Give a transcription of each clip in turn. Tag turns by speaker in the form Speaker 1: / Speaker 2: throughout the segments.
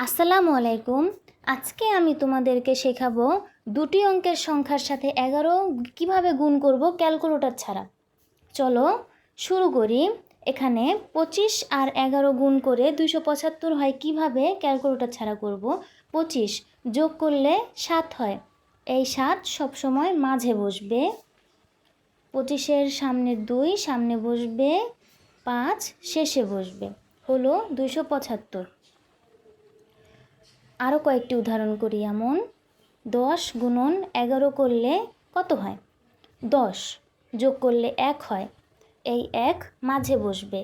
Speaker 1: আসসালামু আলাইকুম। আজকে আমি তোমাদেরকে শেখাবো দুটি অঙ্কের সংখ্যার সাথে 11 কিভাবে গুণ করব ক্যালকুলেটর ছাড়া। চলো শুরু করি। এখানে 25 আর 11 গুণ করে 275 হয়, কিভাবে ক্যালকুলেটর ছাড়া করব। 25 যোগ করলে 7 হয়, এই 7 সবসময় মাঝে বসবে। 25-এর সামনে 2 সামনে বসবে, 5 শেষে বসবে, হলো 275। আরও কয়েকটি উদাহরণ করি। এমন 10 গুণন 11 করলে কত হয়? 10 যোগ করলে 1 হয়, এই 1 মাঝে বসবে,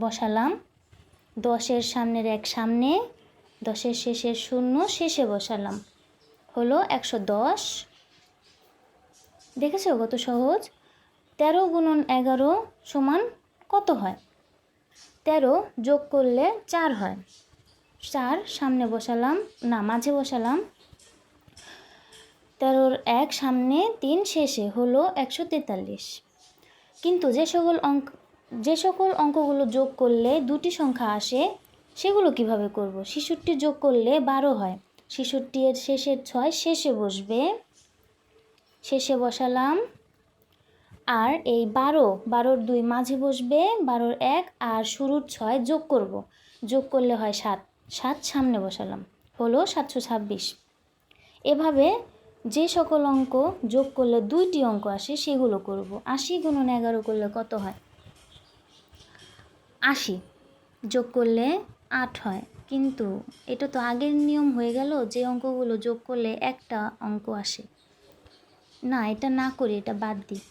Speaker 1: বসালাম। 10-এর সামনের 1 সামনে, 10-এর শেষের 0 শেষে বসালাম, হলো 110। দেখেছো কত সহজ। 13 গুণন 11 সমান কত হয়? 13 যোগ করলে 4 হয়, 4 সামনে বসালাম, না মাঝে বসালাম। 13-র 1 সামনে, 3 শেষে, হলো 143। কিন্তু যে সকল অঙ্কগুলো যোগ করলে দুটি সংখ্যা আসে সেগুলো কিভাবে করব? 66 যোগ করলে 12 হয়, 66-এর শেষের 6 শেষে বসবে, শেষে বসালাম। আর এই 12-র 2 মাঝে বসবে, 12-র 1 আর শুরুর 6 যোগ করব, যোগ করলে হয় 7, 7 সামনে বসালাম, হলো 726। এভাবে যে সকল অঙ্ক যোগ করলে দুইটি অঙ্ক আসে সেগুলো করব। 80 গুণন 11 করলে কত হয়? 80 যোগ করলে 8 হয়, কিন্তু এটা তো আগের নিয়ম হয়ে গেল, যে অঙ্কগুলো যোগ করলে একটা অঙ্ক আসে। না, এটা না করি, এটা বাদ দিই।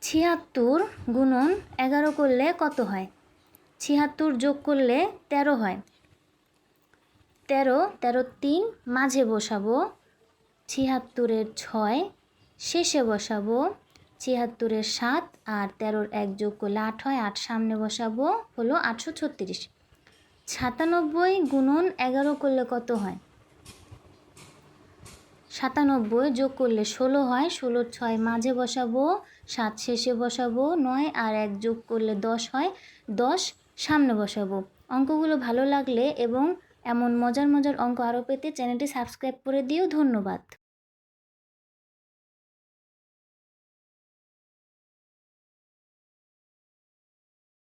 Speaker 1: 76 গুণন 11 করলে কত হয়? 76 যোগ করলে 13 হয়, 13-র 3 মাঝে বসাবো, 76-এর 6 শেষে বসাবো, 76-এর 7 আর 13-র 1 যোগ করলে 8 হয়, 8 সামনে বসাবো, হলো 836। 97 গুণন 11 করলে কত হয়? 97 যোগ করলে 16 হয়, 16-র 6 মাঝে বসাবো, 7 শেষে বসাবো, 9 আর 1 যোগ করলে 10 হয়, 10 সামনে বসাবো। অঙ্কগুলো ভালো লাগলে এবং এমন মজার মজার অঙ্ক আরও পেতে চ্যানেলটি সাবস্ক্রাইব করে দিও। ধন্যবাদ।